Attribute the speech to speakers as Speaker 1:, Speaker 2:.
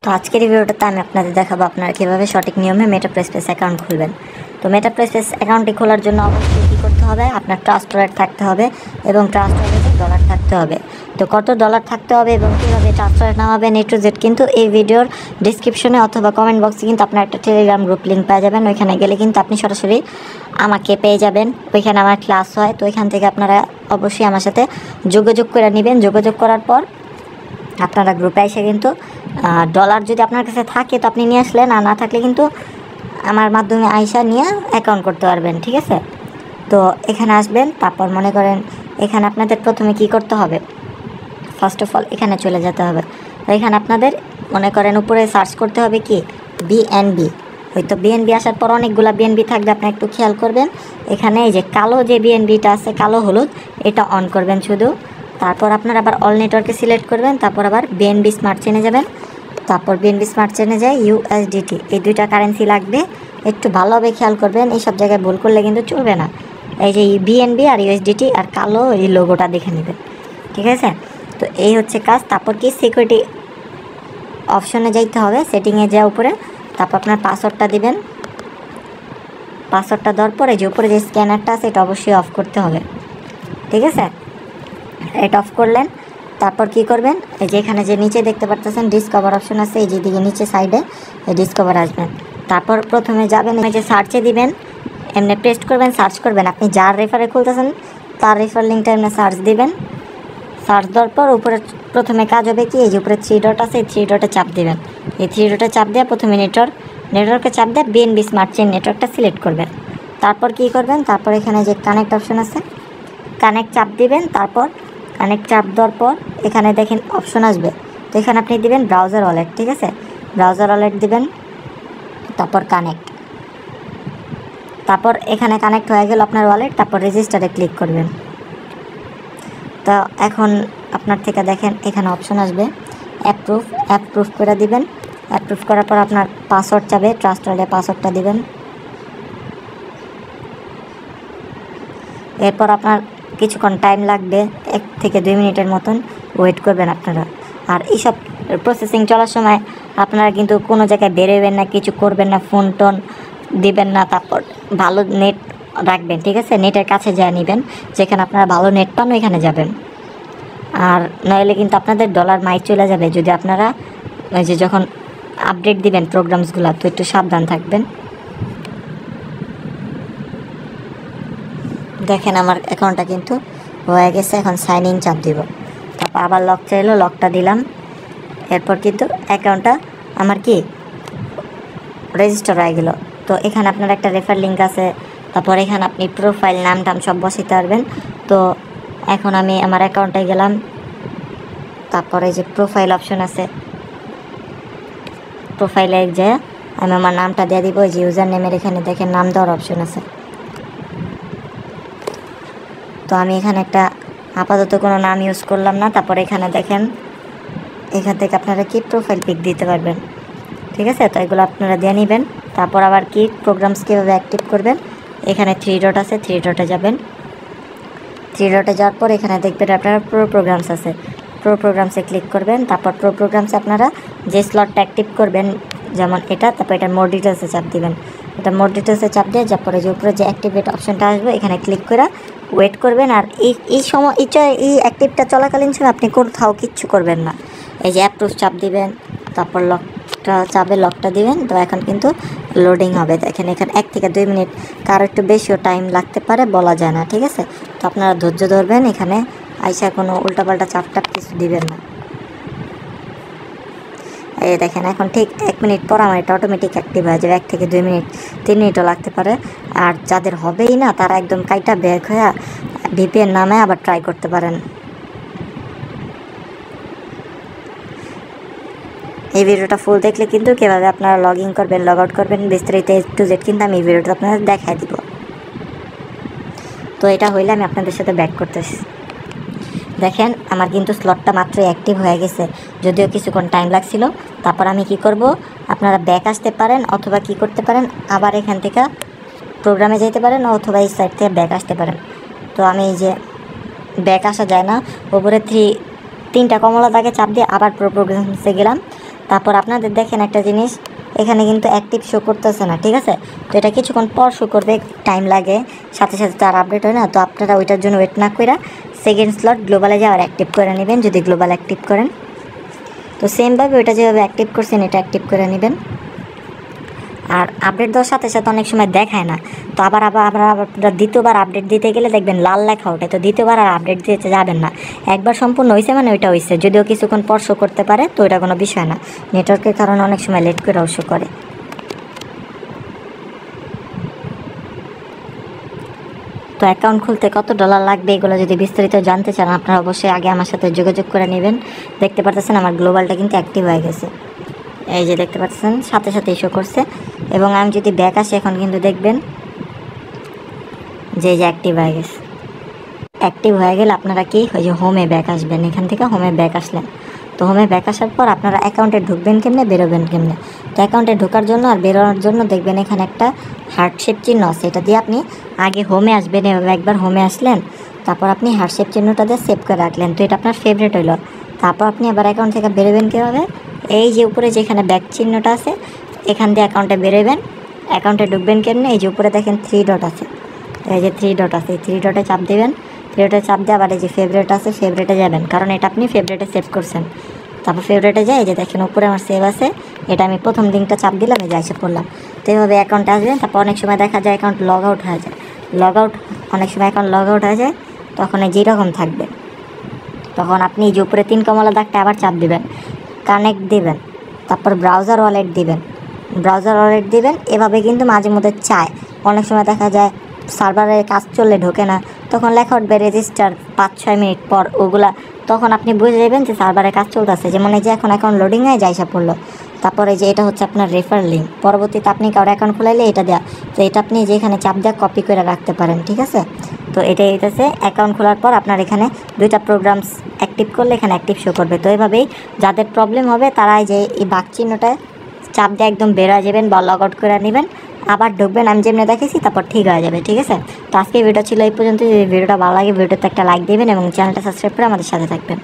Speaker 1: তো আজকের এই ভিডিওটাতে আমি আপনাদের দেখাবো আপনারা কীভাবে সঠিক নিয়মে মেটাপ্রেসপেস অ্যাকাউন্ট খুলবেন। তো মেটাপ্রেসপেস অ্যাকাউন্টটি খোলার জন্য অবশ্যই কী করতে হবে, আপনার ট্রাস্ট ওয়ালেট থাকতে হবে এবং ট্রাস্ট ওয়ালেটে ডলার থাকতে হবে। তো কত ডলার থাকতে হবে এবং কীভাবে ট্রাস্ট ওয়ালেট নামাবেন A to Z কিন্তু এই ভিডিওর ডিসক্রিপশনে অথবা কমেন্ট বক্সে কিন্তু আপনার একটা টেলিগ্রাম গ্রুপ লিঙ্ক পেয়ে যাবেন। ওইখানে গেলে কিন্তু আপনি সরাসরি আমাকে পেয়ে যাবেন। ওইখানে আমার ক্লাস হয়, তো ওইখান থেকে আপনারা অবশ্যই আমার সাথে যোগাযোগ করে নেবেন। যোগাযোগ করার পর আপনারা গ্রুপে এসে কিন্তু ডলার যদি আপনার কাছে থাকে তো আপনি নিয়ে আসলেন, আর না থাকলে কিন্তু আমার মাধ্যমে আইসা নিয়ে অ্যাকাউন্ট করতে পারবেন, ঠিক আছে। তো এখানে আসবেন, তারপর মনে করেন এখানে আপনাদের প্রথমে কি করতে হবে, ফার্স্ট অফ অল এখানে চলে যেতে হবে। তো এখানে আপনাদের মনে করেন উপরে সার্চ করতে হবে কি বিএনবি। ওই তো বিএনবি আসার পর অনেকগুলো বিএনবি থাকবে, আপনি একটু খেয়াল করবেন। এখানে এই যে কালো যে বিএনবিটা আছে, কালো হলুদ, এটা অন করবেন শুধু। তারপর আপনার আবার অল নেটওয়ার্কে সিলেক্ট করবেন, তারপর আবার বিএনবি স্মার্ট চেনে যাবেন। তারপর বিএনবি স্মার্ট চেনে যায় ইউএসডিটি, এই দুইটা কারেন্সি লাগবে, একটু ভালোভাবে খেয়াল করবেন। এই সব জায়গায় ভুল করলে কিন্তু চলবে না। এই যে বিএনবি আর ইউএসডিটি আর কালো এই লোগোটা দেখে নেবেন, ঠিক আছে। তো এই হচ্ছে কাজ। তারপর কি সিকিউরিটি অপশনে যাইতে হবে, সেটিংয়ে যাওয়ার উপরে, তারপর আপনার পাসওয়ার্ডটা দিবেন। পাসওয়ার্ডটা দেওয়ার পরে যে উপরে যে স্ক্যানারটা আছে এটা অবশ্যই অফ করতে হবে, ঠিক আছে। এটা অফ করলেন, তারপর কি করবেন, এই যে এখানে যে নিচে দেখতে পারতেছেন ডিসকভার অপশন আছে, এই যেদিকে নিচে সাইডে এই ডিসকভার আসবেন। তারপর প্রথমে যাবেন, এই যে সার্চে দিবেন, এমনি পেস্ট করবেন, সার্চ করবেন। আপনি যার রেফারে খুলতেছেন তার রেফার লিঙ্কটা এমনি সার্চ দিবেন। সার্চ দেওয়ার পর উপরে প্রথমে কাজ হবে কি, এই যে উপরে 3 ডট আছে, এই 3 ডটে চাপ দিবেন। এই 3 ডটে চাপ দিয়ে প্রথমে নেটওয়ার্কে চাপ দিয়ে বিএনবি স্মার্ট চেইন নেটওয়ার্কটা সিলেক্ট করবেন। তারপর কি করবেন, তারপর এখানে যে কানেক্ট অপশন আছে, কানেক্ট চাপ দিবেন। তারপর কানেক্ট চাপ দেওয়ার পর এখানে দেখেন অপশন আসবে, তো এখানে আপনি দিবেন ব্রাউজার ওয়ালেট, ঠিক আছে। ব্রাউজার ওয়ালেট দিবেন, তারপর কানেক্ট। তারপর এখানে কানেক্ট হয়ে গেল আপনার ওয়ালেট, তারপর রেজিস্টারে ক্লিক করবেন। তো এখন আপনার থেকে দেখেন এখানে অপশন আসবে অ্যাপ্রুভ করে দিবেন। অ্যাপ্রুভ করার পর আপনার পাসওয়ার্ড চাবে, ট্রাস্ট ওয়ালেটে পাসওয়ার্ডটা দিবেন। এরপর আপনার কিছুক্ষণ টাইম লাগবে, 1 থেকে 2 মিনিটের মতন ওয়েট করবেন আপনারা। আর এইসব প্রসেসিং চলার সময় আপনারা কিন্তু কোনো জায়গায় বেরোবেন না, কিছু করবেন না, ফোন টোন দিবেন না। তারপর ভালো নেট রাখবেন, ঠিক আছে। নেটের কাছে যা নেবেন, যেখানে আপনারা ভালো নেট পান ওইখানে যাবেন। আর নইলে কিন্তু আপনাদের ডলার মাইর চলে যাবে যদি আপনারা ওই যে যখন আপডেট দিবেন প্রোগ্রামসগুলো, তো একটু সাবধান থাকবেন। দেখেন আমার অ্যাকাউন্টটা কিন্তু হয়ে গেছে, এখন সাইন ইন চাপ দিব। তারপর আবার লক চাইলো, লকটা দিলাম। এরপর কিন্তু অ্যাকাউন্টটা আমার কি রেজিস্টার হয়ে গেল। তো এখানে আপনার একটা রেফার লিঙ্ক আছে, তারপর এখানে আপনি প্রোফাইল নাম টাম সব বসাইতে পারবেন। তো এখন আমি আমার অ্যাকাউন্টে গেলাম, তারপরে যে প্রোফাইল অপশন আছে, প্রোফাইলে যে আমি আমার নামটা দিয়ে দিব। যে ইউজার নেমের এখানে দেখেন নাম দেওয়ার অপশন আছে। তো আমি এখানে একটা আপাতত কোনো নাম ইউজ করলাম না। তারপর এখানে দেখেন এখান থেকে আপনারা কি প্রোফাইল পিক দিতে পারবেন, ঠিক আছে। তো এগুলো আপনারা দিয়ে নেবেন। তারপর আবার কি প্রোগ্রামস কীভাবে অ্যাক্টিভ করবেন, এখানে 3 ডট আছে, 3 ডটে যাবেন। 3 ডটে যাওয়ার পর এখানে দেখবেন আপনারা প্রো প্রোগ্রামস আছে, প্রো প্রোগ্রামসে ক্লিক করবেন। তারপর প্রো প্রোগ্রামসে আপনারা যে স্লটটা অ্যাক্টিভ করবেন, যেমন এটা, তারপর এটা মোর ডিটেলসে চাপ দিবেন। এটা মোর ডিটেলসে চাপ দিয়ে তারপরে যে উপরে যে অ্যাক্টিভেট অপশনটা আসবে এখানে ক্লিক করে ওয়েট করবেন। আর এই সময় এই অ্যাক্টিভটা চলাকালীন সময় আপনি কোথাও কিচ্ছু করবেন না। এই যে অ্যাপ্রুভ চাপ দিবেন, তারপর লকটা চাপে লকটা দিবেন। তো এখন কিন্তু লোডিং হবে, দেখেন এখানে 1 থেকে 2 মিনিট, কারো একটু বেশিও টাইম লাগতে পারে, বলা যায় না, ঠিক আছে। তো আপনারা ধৈর্য ধরবেন, এখানে আইসা কোনো উল্টাপাল্টা চাপ টাপ কিছু দিবেন না। এই দেখেন এখন ঠিক 1 মিনিট পর আমার এটা অটোমেটিক অ্যাক্টিভ হয়ে যাবে। 1 থেকে 2 মিনিট, 3 মিনিটও লাগতে পারে। আর যাদের হবেই না তারা একদম কাইটা ব্যাক হয়ে ভিপিএন নামে আবার ট্রাই করতে পারেন। এই ভিডিওটা ফুল দেখলে কিন্তু কীভাবে আপনারা লগ ইন করবেন, লগ আউট করবেন, বিস্তারিত A to Z কিন্তু আমি এই ভিডিওটা আপনাদের দেখাই দিব। তো এটা হইলে আমি আপনাদের সাথে ব্যাক করতেছি। দেখেন আমার কিন্তু স্লটটা মাত্র অ্যাক্টিভ হয়ে গেছে, যদিও কিছুক্ষণ টাইম লাগছিল। তারপর আমি কি করব, আপনারা ব্যাক আসতে পারেন অথবা কি করতে পারেন, আবার এখান থেকে প্রোগ্রামে যেতে পারেন অথবা এই সাইড থেকে ব্যাক আসতে পারেন। তো আমি এই যে ব্যাক আসা যায় না, উপরে 3টা কমলা দাগে চাপ দিয়ে আবার প্রো প্রোগ্রামসে গেলাম। তারপর আপনাদের দেখেন একটা জিনিস, এখানে কিন্তু অ্যাক্টিভ শো করতেছে না, ঠিক আছে। তো এটা কিছুক্ষণ পর শো করবে, টাইম লাগে, সাথে সাথে তো আর আপডেট হয় না। তো আপনারা ওইটার জন্য ওয়েট না করে সেকেন্ড স্লট গ্লোবালে যাওয়ার অ্যাক্টিভ করে নেবেন, যদি গ্লোবাল অ্যাক্টিভ করেন। তো সেমভাবে ওইটা যেভাবে অ্যাক্টিভ করছেন এটা অ্যাক্টিভ করে নেবেন। আর আপডেট দেওয়ার সাথে সাথে অনেক সময় দেখায় না, তো আবার দ্বিতীয়বার আপডেট দিতে গেলে দেখবেন লাল লেখা ওঠে, তো দ্বিতীয়বার আর আপডেট দিতে যাবেন না। একবার সম্পূর্ণ হয়েছে মানে ওইটা হয়েছে, যদিও কিছুক্ষণ পর শো করতে পারে, তো ওইটা কোনো বিষয় না। নেটওয়ার্কের কারণে অনেক সময় লেট করেও শো করে। তো অ্যাকাউন্ট খুলতে কত ডলার লাগবে এগুলো যদি বিস্তারিত জানতে চান, আপনারা অবশ্যই আগে আমার সাথে যোগাযোগ করে নেবেন। দেখতে পারতেছেন আমার গ্লোবালটা কিন্তু অ্যাক্টিভ হয়ে গেছে, এই যে দেখতে পাচ্ছেন সাথে সাথে শো করছে। এবং আমি যদি ব্যাক আসি এখন কিন্তু দেখবেন যে অ্যাক্টিভ হয়ে গেছে। অ্যাক্টিভ হয়ে গেলে আপনারা কি ওই যে হোমে ব্যাক আসবেন, এখান থেকে হোমে ব্যাক আসলেন। তো হোমে ব্যাক আসার পর আপনারা অ্যাকাউন্টে ঢুকবেন কেমনে, বেরোবেন কেমনে। তো অ্যাকাউন্টে ঢোকার জন্য আর বেরোনোর জন্য দেখবেন এখানে একটা হার্টশেপ চিহ্ন আছে, এটা দিয়ে আপনি আগে হোমে আসবেন। এভাবে একবার হোমে আসলেন, তারপর আপনি হার্টশেপ চিহ্নটা দিয়ে সেভ করে রাখলেন, তো এটা আপনার ফেভারিট হইলো। তারপর আপনি আবার অ্যাকাউন্ট থেকে বেরোবেন কীভাবে, এই যে উপরে যেখানে ব্যাক চিহ্নটা আছে এখান দিয়ে অ্যাকাউন্টে বেরোবেন। অ্যাকাউন্টে ঢুকবেন কেমনে, এই যে উপরে দেখেন 3 ডট আছে, এই যে 3 ডট আছে, এই 3 ডটে চাপ দেবেন। 3 ডটে চাপ দিয়ে আবার এই যে ফেভারিট আছে, ফেভারিটে যাবেন, কারণ এটা আপনি ফেভারিটে সেভ করছেন। তারপর ফেভারিটে যাই, এই যে দেখেন উপরে আমার সেভ আছে, এটা আমি প্রথম লিঙ্কটা চাপ দিলাম, এই যে এসে পড়লাম। তো এইভাবে অ্যাকাউন্টে আসবেন। তারপর অনেক সময় দেখা যায় অ্যাকাউন্ট লগ আউট হয়ে যায়, অনেক সময় অ্যাকাউন্ট লগ আউট হয়ে যায়, তখন এই যেরকম থাকবে, তখন আপনি যে উপরে 3 কমলা দাগটা আবার চাপ দিবেন, কানেক্ট দিবেন, তারপর ব্রাউজার ওয়ালেট দিবেন। এভাবে কিন্তু মাঝে মধ্যে চায়, অনেক সময় দেখা যায় সার্ভারের কাজ চললে ঢোকে না, তখন লেখা উঠবে রেজিস্টার 5-6 মিনিট পর, ওগুলা তখন আপনি বুঝে যাবেন যে সার্ভারের কাজ চলতেছে। যেমন এই যে এখন অ্যাকাউন্ট লোডিং হয়ে যাইসা পড়লো, তারপরে যে এটা হচ্ছে আপনার রেফার লিঙ্ক, পরবর্তীতে আপনি কারো অ্যাকাউন্ট খোলাইলে এটা দেওয়া, তো এটা আপনি যেখানে চাপ দেওয়া কপি করে রাখতে পারেন, ঠিক আছে। তো এটাই হইতেছে অ্যাকাউন্ট খোলার পর আপনার এখানে 2টা প্রোগ্রামস অ্যাক্টিভ করলে এখানে অ্যাক্টিভ শো করবে। তো এইভাবেই যাদের প্রবলেম হবে তারা যে এই বাক চিহ্নটা চাপ দিয়ে একদম বেরোয় যাবেন বা লগ আউট করে নেবেন, আবার ঢুকবেন আমি যেমনি দেখেছি, তারপর ঠিক হয়ে যাবে, ঠিক আছে। তো আজকে ভিডিও ছিল এই পর্যন্ত। যদি ভিডিওটা ভালো লাগে ভিডিওতে একটা লাইক দেবেন এবং চ্যানেলটা সাবস্ক্রাইব করে আমাদের সাথে থাকবেন।